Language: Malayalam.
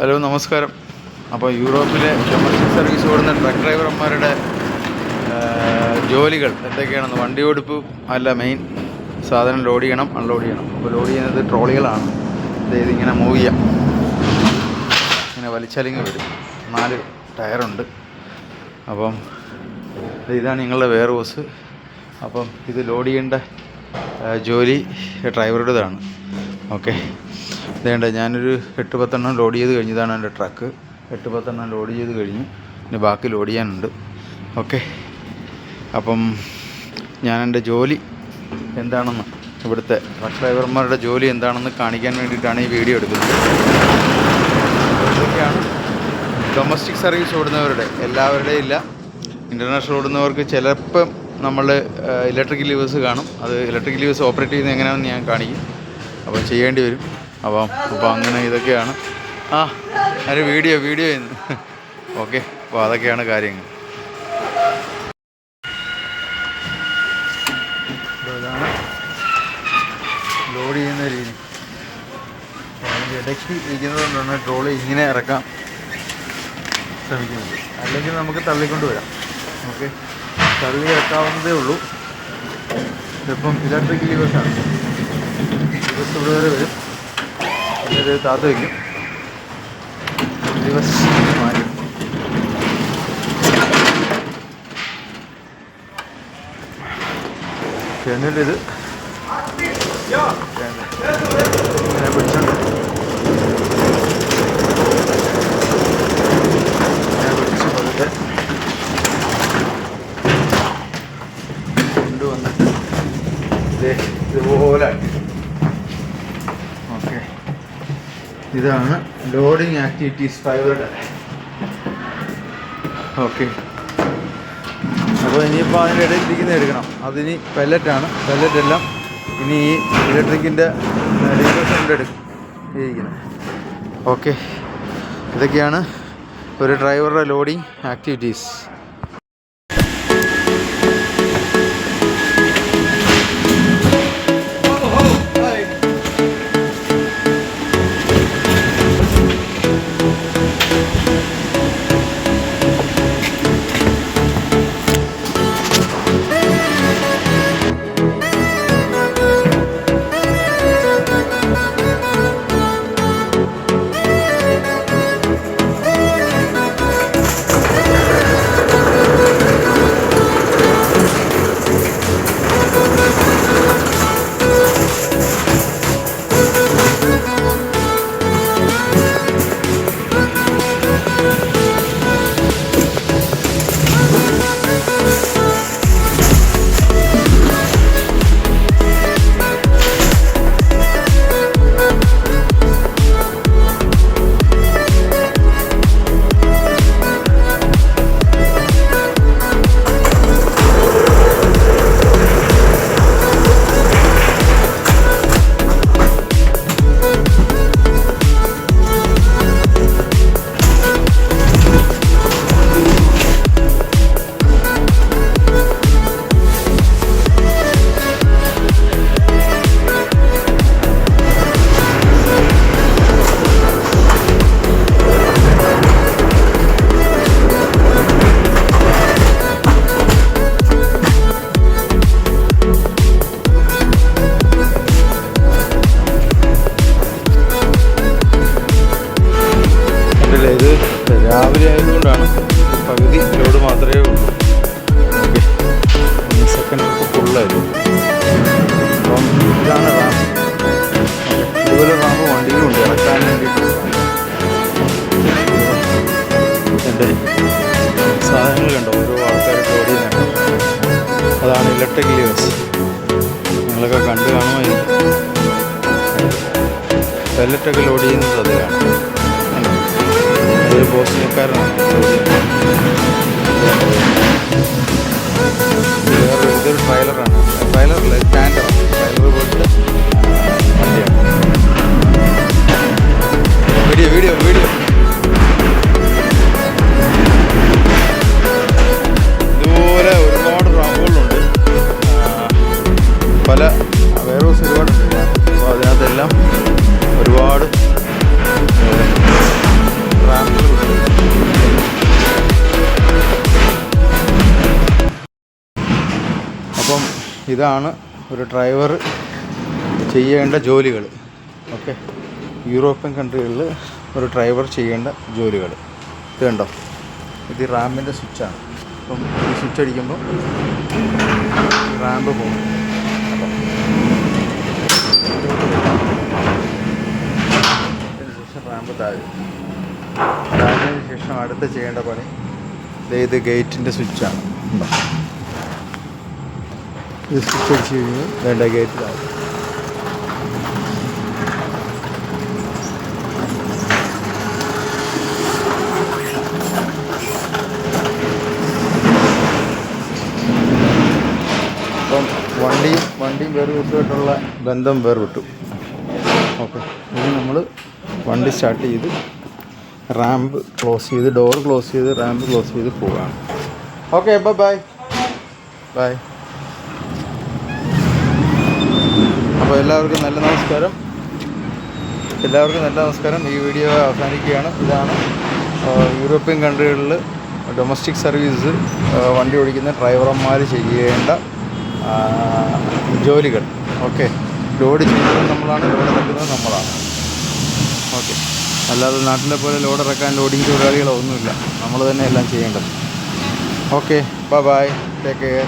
ഹലോ നമസ്കാരം. അപ്പോൾ യൂറോപ്പിലെ ഡൊമസ്റ്റിക് സർവീസ് ഓടുന്ന ട്രക്ക് ഡ്രൈവർമാരുടെ ജോലികൾ എന്തൊക്കെയാണെന്ന്, വണ്ടി ഓടിപ്പ് അല്ല മെയിൻ, സാധനം ലോഡ് ചെയ്യണം, അൺലോഡ് ചെയ്യണം. അപ്പോൾ ലോഡ് ചെയ്യുന്നത് ട്രോളികളാണ്. ഇതിങ്ങനെ മൂവ് ചെയ്യാം, ഇങ്ങനെ വലിച്ചലിങ്ങ് വരും. 4 ടയറുണ്ട്. അപ്പം ഇതാണ് നിങ്ങളുടെ വെയർ ഹൗസ്. അപ്പം ഇത് ലോഡ് ചെയ്യേണ്ട ജോലി ഡ്രൈവറുടേതാണ്. ഓക്കെ, ഇതേണ്ട ഞാനൊരു 8-10 ലോഡ് ചെയ്ത് കഴിഞ്ഞു. ഇതാണ് എൻ്റെ ട്രക്ക്. 8-10 ലോഡ് ചെയ്ത് കഴിഞ്ഞു. ഇനി ബാക്കി ലോഡ് ചെയ്യാനുണ്ട്. ഓക്കെ, അപ്പം ഞാൻ എൻ്റെ ജോലി എന്താണെന്ന്, ഇവിടുത്തെ ട്രക്ക് ഡ്രൈവർമാരുടെ ജോലി എന്താണെന്ന് കാണിക്കാൻ വേണ്ടിയിട്ടാണ് ഈ വീഡിയോ എടുക്കുന്നത്. ഇതൊക്കെയാണ് ഡൊമസ്റ്റിക് സർവീസ് ഓടുന്നവരുടെ, എല്ലാവരുടെയും ഇല്ല. ഇൻ്റർനാഷണൽ ഓടുന്നവർക്ക് ചിലപ്പം നമ്മൾ ഇലക്ട്രിക് ലീവേഴ്സ് കാണും. അത് ഇലക്ട്രിക് ലീവേഴ്സ് ഓപ്പറേറ്റ് ചെയ്യുന്നത് എങ്ങനെയാണെന്ന് ഞാൻ കാണിക്കും. അപ്പോൾ ചെയ്യേണ്ടി വരും. അപ്പോൾ അങ്ങനെ ഇതൊക്കെയാണ്. ഒരു വീഡിയോ ചെയ്യുന്നു. ഓക്കെ, അപ്പോൾ അതൊക്കെയാണ് കാര്യങ്ങൾ. ഇതാണ് ലോഡ് ചെയ്യുന്ന രീതി. അതിൻ്റെ ഇടയ്ക്ക് ഇരിക്കുന്നത് കൊണ്ടാണ് ട്രോളി ഇങ്ങനെ ഇറക്കാൻ ശ്രമിക്കുന്നത്. അല്ലെങ്കിൽ നമുക്ക് തള്ളിക്കൊണ്ട് വരാം. ഓക്കെ, തള്ളി ഇറക്കാവുന്നതേ ഉള്ളൂ. ഇതിപ്പം ഇലക്ട്രിക് ലീവേഴ്സാണ്. ദിവസം ഇവിടെ വരെ വരും, പിന്നെ താത്ത് വയ്ക്കും, ദിവസം മാറ്റും. എന്നിട്ടിത് ഇങ്ങനെ പിടിച്ചോണ്ട് പിടിച്ച് പതുക്കെ കൊണ്ടുവന്നിട്ട് ഇതുപോലെ. ഓക്കെ, ഇതാണ് ലോഡിങ് ആക്ടിവിറ്റീസ് ഡ്രൈവറുടെ. ഓക്കെ, അപ്പോൾ ഇനിയിപ്പോൾ അതിൻ്റെ ഇടയിൽ ഇരിക്കുന്നത് എടുക്കണം. അതിനി പെല്ലറ്റാണ്. പെല്ലറ്റെല്ലാം ഇനി ഈ ഇലക്ട്രിക്കിൻ്റെ ലീവേഴ്സ് എടുക്കും ഇരിക്കുന്നത്. ഓക്കെ, ഇതൊക്കെയാണ് ഒരു ഡ്രൈവറുടെ ലോഡിങ് ആക്ടിവിറ്റീസ്. ഇത് രാവിലെ ആയതുകൊണ്ടാണ് പകുതി ലോഡ് മാത്രമേ ഉള്ളൂ. ഓക്കെ, സെക്കൻഡ് ഫുള്ളായിരുന്നു. അപ്പം ഇതാണ് റാമ്പ്. ഇതുപോലെ റാമ്പ് വണ്ടിയിലുണ്ട് ഇറക്കാൻ വേണ്ടിയിട്ട്. എൻ്റെ സാധനങ്ങൾ കണ്ടോ, ഓരോ ആൾക്കാർക്ക് ലോഡ് ചെയ്യുന്നുണ്ട്. അതാണ് ഇലക്ട്രിക് ലീവേഴ്സ്. നിങ്ങളൊക്കെ കണ്ടു കാണുമായിരിക്കും. പെല്ലറ്റൊക്കെ ലോഡ് ചെയ്യുന്നത് അതിലാണ്. ഒരു ബോസ്നിയക്കാരനാണ്. ഇതൊരു ട്രailer-ആണ്. ട്രailer-അല്ല, സ്റ്റാൻഡാണ്. ട്രailer പോലത്തെ വണ്ടിയാണ്. വീഡിയോ ഇതുപോലെ ഒരുപാട് റാമ്പുകളുണ്ട്. പല വെയർ ഹൗസ് ഒരുപാടുണ്ട്. അപ്പോൾ അതിനകത്തെല്ലാം ഒരുപാട് ഇതാണ് ഒരു ഡ്രൈവർ ചെയ്യേണ്ട ജോലികൾ. ഓക്കെ, യൂറോപ്യൻ കൺട്രികളിൽ ഒരു ഡ്രൈവർ ചെയ്യേണ്ട ജോലികൾ. ഇത് കണ്ടോ, ഇത് റാമ്പിൻ്റെ സ്വിച്ചാണ്. അപ്പം ഈ സ്വിച്ച് അടിക്കുമ്പോൾ റാമ്പ് പോകും. അതിനുശേഷം റാമ്പ് താഴ്ന്നതിന് ശേഷം അടുത്ത് ചെയ്യേണ്ട പണി ഇത് ഗേറ്റിൻ്റെ സ്വിച്ചാണ്. ഇത് സ്വിച്ച് അടിച്ച് കഴിഞ്ഞ് വേണ്ട ഗേറ്റ് താഴ്ന്നു. അപ്പം വണ്ടിയും വേർവിട്ടുമായിട്ടുള്ള ബന്ധം വേർവിട്ടു. ഓക്കെ, ഇനി നമ്മൾ വണ്ടി സ്റ്റാർട്ട് ചെയ്ത് റാമ്പ് ക്ലോസ് ചെയ്ത് ഡോർ ക്ലോസ് ചെയ്ത് റാമ്പ് ക്ലോസ് ചെയ്ത് പോവുകയാണ്. ഓക്കെ, അപ്പോൾ ബൈ. അപ്പോൾ എല്ലാവർക്കും നല്ല നമസ്കാരം. ഈ വീഡിയോ അവസാനിക്കുകയാണ്. ഇതാണ് യൂറോപ്യൻ കൺട്രികളിൽ ഡൊമസ്റ്റിക് സർവീസ് വണ്ടി ഓടിക്കുന്ന ഡ്രൈവർമാർ ചെയ്യേണ്ട ജോലികൾ. ഓക്കെ, ലോഡ് ചെയ്യുന്നത് നമ്മളാണ്, ലോഡ് ഇറക്കുന്നത് നമ്മളാണ്. ഓക്കെ, അല്ലാതെ നാട്ടിലെ പോലെ ലോഡ് ഇറക്കാൻ ലോഡിങ് തൊഴിലാളികളോ ഒന്നുമില്ല, നമ്മൾ തന്നെ എല്ലാം ചെയ്യേണ്ടത്. Okay, bye, take care.